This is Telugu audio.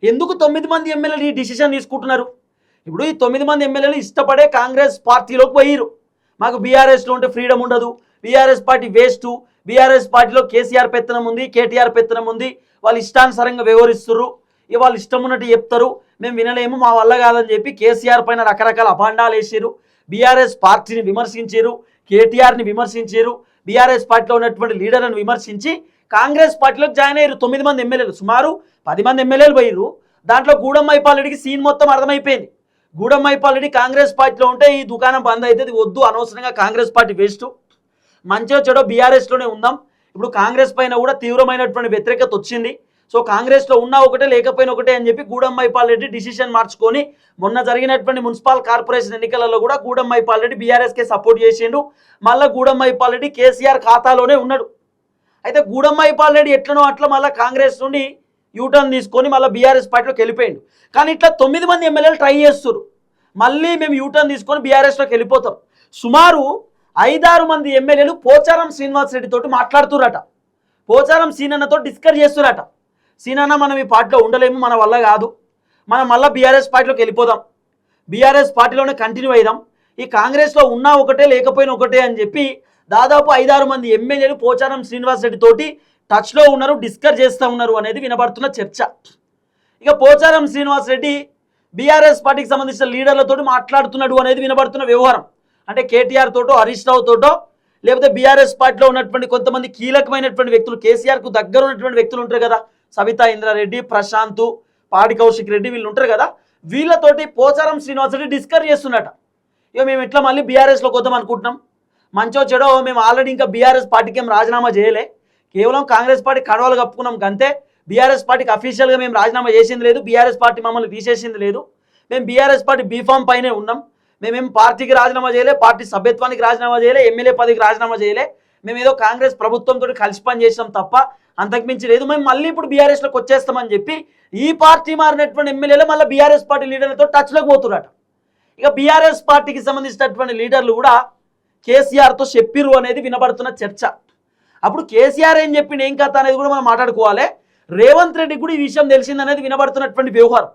ఎందుకు 9 మంది ఎమ్మెల్యేలు ఈ డిసిషన్ తీసుకుంటున్నారు? ఇప్పుడు ఈ 9 మంది ఎమ్మెల్యేలు ఇష్టపడే కాంగ్రెస్ పార్టీలోకి పోయిరు. మాకు బీఆర్ఎస్లో ఉంటే ఫ్రీడమ్ ఉండదు, బీఆర్ఎస్ పార్టీ వేస్ట్, బీఆర్ఎస్ పార్టీలో కేసీఆర్ పెత్తనం ఉంది, కేటీఆర్ పెత్తనం ఉంది, వాళ్ళు ఇష్టానుసారంగా వ్యవహరిస్తుర్రు, ఇక వాళ్ళు ఇష్టం ఉన్నట్టు చెప్తారు, మేము వినలేము, మా వల్ల కాదని చెప్పి కేసీఆర్ పైన రకరకాల అభాండాలు వేసారు, బీఆర్ఎస్ పార్టీని విమర్శించారు, కేటీఆర్ని విమర్శించారు, బీఆర్ఎస్ పార్టీలో ఉన్నటువంటి లీడర్లను విమర్శించి కాంగ్రెస్ పార్టీలోకి జాయిన్ అయ్యారు 9 మంది ఎమ్మెల్యేలు. సుమారు 10 మంది ఎమ్మెల్యేలు పోయిర్రు. దాంట్లో గూడెం మైపాల్ రెడ్డికి సీన్ మొత్తం అర్థమైపోయింది. గూడెం మైపాల్ రెడ్డి కాంగ్రెస్ పార్టీలో ఉంటే ఈ దుకాణం బంద్ అవుతుంది, వద్దు, అనవసరంగా కాంగ్రెస్ పార్టీ వేస్ట్, మంచిగా చెడో బీఆర్ఎస్లోనే ఉందాం. ఇప్పుడు కాంగ్రెస్ పైన కూడా తీవ్రమైనటువంటి వ్యతిరేకత వచ్చింది, సో కాంగ్రెస్లో ఉన్నా ఒకటే లేకపోయినా ఒకటే అని చెప్పి గూడెం మైపాల్ రెడ్డి డిసిషన్ మార్చుకొని మొన్న జరిగినటువంటి మున్సిపల్ కార్పొరేషన్ ఎన్నికలలో కూడా గూడెం మైపాల్ రెడ్డి బీఆర్ఎస్కే సపోర్ట్ చేసిండు. మళ్ళీ గూడెం మైపాల్ రెడ్డి కేసీఆర్ ఖాతాలోనే ఉన్నాడు. అయితే గూడెం మైపాల్ రెడ్డి ఎట్లనో అట్లా మళ్ళీ కాంగ్రెస్ నుండి యూటర్న్ తీసుకొని మళ్ళీ బీఆర్ఎస్ పార్టీలోకి వెళ్ళిపోయిండు. కానీ ఇట్లా 9 మంది ఎమ్మెల్యేలు ట్రై చేస్తారు, మళ్ళీ మేము యూటర్న్ తీసుకొని బీఆర్ఎస్లోకి వెళ్ళిపోతాం. సుమారు 5-6 మంది ఎమ్మెల్యేలు పోచారం శ్రీనివాస్ రెడ్డి తోటి మాట్లాడుతురట, పోచారం సీనన్నతో డిస్కస్ చేస్తురట. సీనన్న, మనం ఈ పార్టీలో ఉండలేము, మన వల్ల కాదు, మనం మళ్ళీ బీఆర్ఎస్ పార్టీలోకి వెళ్ళిపోదాం, బీఆర్ఎస్ పార్టీలోనే కంటిన్యూ అయిదాం, ఈ కాంగ్రెస్లో ఉన్నా ఒకటే లేకపోయినా ఒకటే అని చెప్పి దాదాపు 5-6 మంది ఎమ్మెల్యేలు పోచారం శ్రీనివాస్ రెడ్డి తోటి టచ్లో ఉన్నారు, డిస్కస్ చేస్తూ ఉన్నారు అనేది వినబడుతున్న చర్చ. ఇక పోచారం శ్రీనివాస్ రెడ్డి బీఆర్ఎస్ పార్టీకి సంబంధించిన లీడర్లతో మాట్లాడుతున్నాడు అనేది వినబడుతున్న వ్యవహారం. అంటే కేటీఆర్ తోటో, హరీష్ రావు తోటో, లేకపోతే బీఆర్ఎస్ పార్టీలో ఉన్నటువంటి కొంతమంది కీలకమైనటువంటి వ్యక్తులు, కేసీఆర్కు దగ్గర ఉన్నటువంటి వ్యక్తులు ఉంటారు కదా, సవితా ఇంద్రారెడ్డి, ప్రశాంత్, పాడి కౌశిక్ రెడ్డి, వీళ్ళు ఉంటారు కదా, వీళ్ళతోటి పోచారం శ్రీనివాస్ రెడ్డి డిస్కస్ చేస్తున్నట. ఇక మేము ఇట్లా మళ్ళీ బీఆర్ఎస్లోకి వద్దాం అనుకుంటున్నాం, మంచో చెడో మేము ఆల్రెడీ ఇంకా బీఆర్ఎస్ పార్టీకి ఏం రాజీనామా చేయలే, కేవలం కాంగ్రెస్ పార్టీ కడవలు కప్పుకున్నాం అంతే, బీఆర్ఎస్ పార్టీకి అఫీషియల్గా మేము రాజీనామా చేసింది లేదు, బీఆర్ఎస్ పార్టీ మమ్మల్ని తీసేసింది లేదు, మేము బీఆర్ఎస్ పార్టీ బీఫామ్ పైనే ఉన్నాం, మేమేం పార్టీకి రాజీనామా చేయలే, పార్టీ సభ్యత్వానికి రాజీనామా చేయలే, ఎమ్మెల్యే పదవికి రాజీనామా చేయలే, మేము ఏదో కాంగ్రెస్ ప్రభుత్వంతో కలిసి పని చేసినాం తప్ప అంతకుమించి లేదు, మేము మళ్ళీ ఇప్పుడు బీఆర్ఎస్లోకి వచ్చేస్తామని చెప్పి ఈ పార్టీ మారినటువంటి ఎమ్మెల్యేలు మళ్ళీ బీఆర్ఎస్ పార్టీ లీడర్లతో టచ్లోకి పోతున్నట. ఇక బీఆర్ఎస్ పార్టీకి సంబంధించినటువంటి లీడర్లు కూడా కేసీఆర్తో చెప్పిరు అనేది వినబడుతున్న చర్చ. అప్పుడు కేసీఆర్ ఏం చెప్పిండు, ఏం కథ అనేది కూడా మనం మాట్లాడుకోవాలి. రేవంత్ రెడ్డికి కూడా ఈ విషయం తెలిసిందనేది వినబడుతున్నటువంటి వ్యవహారం.